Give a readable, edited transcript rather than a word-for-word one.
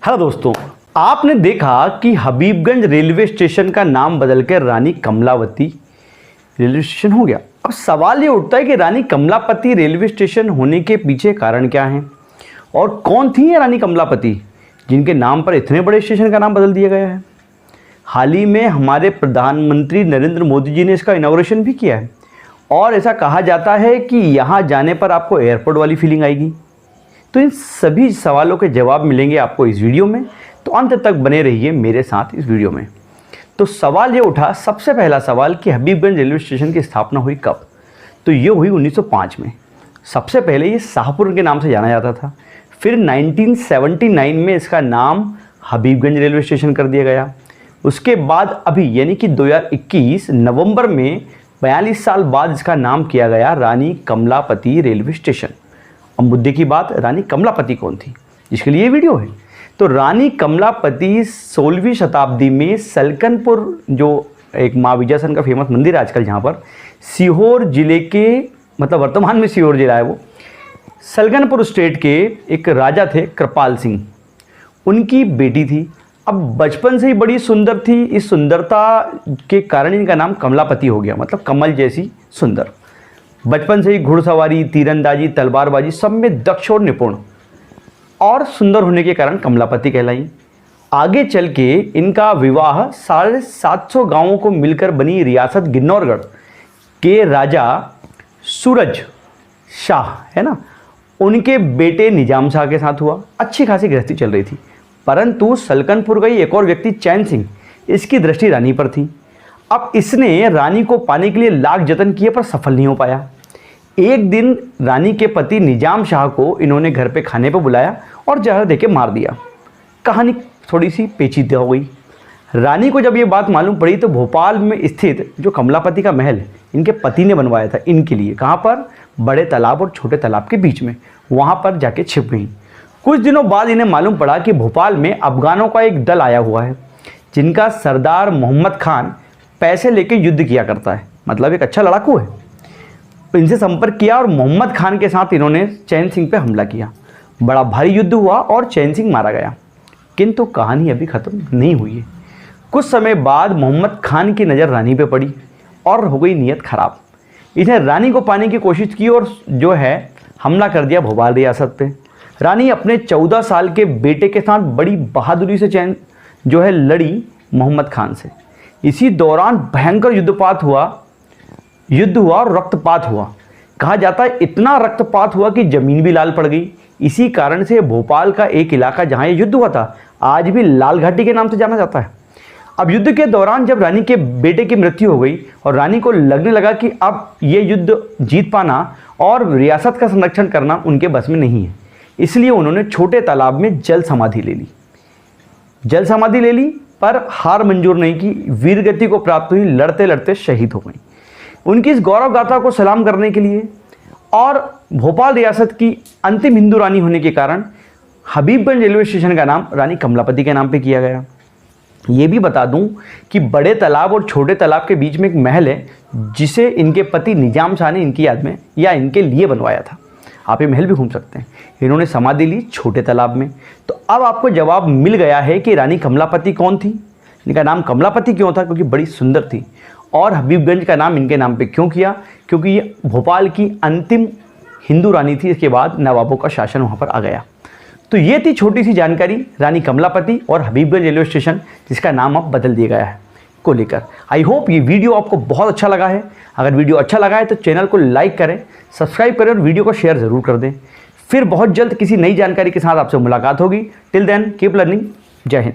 Hello दोस्तों, आपने देखा कि हबीबगंज रेलवे स्टेशन का नाम बदलकर रानी कमलावती रेलवे स्टेशन हो गया। अब सवाल ये उठता है कि रानी कमलापति रेलवे स्टेशन होने के पीछे कारण क्या हैं और कौन थी ये रानी कमलापति जिनके नाम पर इतने बड़े स्टेशन का नाम बदल दिया गया है। हाल ही में हमारे प्रधानमंत्री नरेंद्र मोदी जी ने इसका इनॉग्रेशन भी किया है और ऐसा कहा जाता है कि यहाँ जाने पर आपको एयरपोर्ट वाली फीलिंग आएगी। तो इन सभी सवालों के जवाब मिलेंगे आपको इस वीडियो में, तो अंत तक बने रहिए मेरे साथ इस वीडियो में। तो सवाल ये उठा, सबसे पहला सवाल कि हबीबगंज रेलवे स्टेशन की स्थापना हुई कब। तो ये हुई 1905 में। सबसे पहले ये शाहपुर के नाम से जाना जाता था, फिर 1979 में इसका नाम हबीबगंज रेलवे स्टेशन कर दिया गया। उसके बाद अभी यानी कि 2021 नवंबर में 42 साल बाद इसका नाम किया गया रानी कमलापति रेलवे स्टेशन। अब मुद्दे की बात, रानी कमलापति कौन थी जिसके लिए ये वीडियो है। तो रानी कमलापति 16वीं शताब्दी में सलकनपुर, जो एक माँ विजयसन का फेमस मंदिर है आजकल, जहाँ पर सीहोर जिले के, मतलब वर्तमान में सीहोर जिला है वो, सलकनपुर स्टेट के एक राजा थे कृपाल सिंह, उनकी बेटी थी। अब बचपन से ही बड़ी सुंदर थी, इस सुंदरता के कारण इनका नाम कमलापति हो गया, मतलब कमल जैसी सुंदर। बचपन से ही घुड़सवारी, तीरंदाजी, तलवारबाजी सब में दक्ष और निपुण और सुंदर होने के कारण कमलापति कहलाई। आगे चल के इनका विवाह 750 गांवों को मिलकर बनी रियासत गिन्नौरगढ़ के राजा सूरज शाह है ना, उनके बेटे निजाम शाह के साथ हुआ। अच्छी खासी गृहस्थी चल रही थी, परंतु सलकनपुर का ही एक और व्यक्ति चैन सिंह, इसकी दृष्टि रानी पर थी। अब इसने रानी को पाने के लिए लाख जतन किए पर सफल नहीं हो पाया। एक दिन रानी के पति निजाम शाह को इन्होंने घर पे खाने पे बुलाया और जहर देके मार दिया। कहानी थोड़ी सी पेचीदा हो गई। रानी को जब ये बात मालूम पड़ी तो भोपाल में स्थित जो कमलापति का महल इनके पति ने बनवाया था इनके लिए, कहाँ पर, बड़े तालाब और छोटे तालाब के बीच में, वहाँ पर जाके छिप गई। कुछ दिनों बाद इन्हें मालूम पड़ा कि भोपाल में अफगानों का एक दल आया हुआ है जिनका सरदार मोहम्मद खान पैसे लेके युद्ध किया करता है, मतलब एक अच्छा लड़ाकू है। इनसे संपर्क किया और मोहम्मद खान के साथ इन्होंने चैन सिंह पे हमला किया। बड़ा भारी युद्ध हुआ और चैन सिंह मारा गया। किंतु कहानी अभी ख़त्म नहीं हुई है। कुछ समय बाद मोहम्मद खान की नज़र रानी पे पड़ी और हो गई नीयत खराब। इन्हें रानी को पाने की कोशिश की और जो है हमला कर दिया भोपाल रियासत पे। रानी अपने 14 साल के बेटे के साथ बड़ी बहादुरी से जो है लड़ी मोहम्मद खान से। इसी दौरान भयंकर युद्ध हुआ और रक्तपात हुआ। कहा जाता है इतना रक्तपात हुआ कि ज़मीन भी लाल पड़ गई। इसी कारण से भोपाल का एक इलाका जहाँ ये युद्ध हुआ था आज भी लाल घाटी के नाम से जाना जाता है। अब युद्ध के दौरान जब रानी के बेटे की मृत्यु हो गई और रानी को लगने लगा कि अब ये युद्ध जीत पाना और रियासत का संरक्षण करना उनके बस में नहीं है, इसलिए उन्होंने छोटे तालाब में जल समाधि ले ली पर हार मंजूर नहीं की। वीरगति को प्राप्त हुई, लड़ते लड़ते शहीद हो गई। उनकी इस गौरव गाथा को सलाम करने के लिए और भोपाल रियासत की अंतिम हिंदू रानी होने के कारण हबीबगंज रेलवे स्टेशन का नाम रानी कमलापति के नाम पे किया गया। ये भी बता दूं कि बड़े तालाब और छोटे तालाब के बीच में एक महल है जिसे इनके पति निजाम शाह ने इनकी याद में या इनके लिए बनवाया था। आप ये महल भी घूम सकते हैं। इन्होंने समाधि ली छोटे तालाब में। तो अब आपको जवाब मिल गया है कि रानी कमलापति कौन थी, इनका नाम कमलापति क्यों था, क्योंकि बड़ी सुंदर थी, और हबीबगंज का नाम इनके नाम पे क्यों किया, क्योंकि ये भोपाल की अंतिम हिंदू रानी थी। इसके बाद नवाबों का शासन वहाँ पर आ गया। तो ये थी छोटी सी जानकारी रानी कमलापति और हबीबगंज रेलवे स्टेशन जिसका नाम अब बदल दिया गया है को लेकर। आई होप ये वीडियो आपको बहुत अच्छा लगा है। अगर वीडियो अच्छा लगा है तो चैनल को लाइक करें, सब्सक्राइब करें और वीडियो को शेयर ज़रूर कर दें। फिर बहुत जल्द किसी नई जानकारी के साथ आपसे मुलाकात होगी। Till then keep learning. जय हिंद।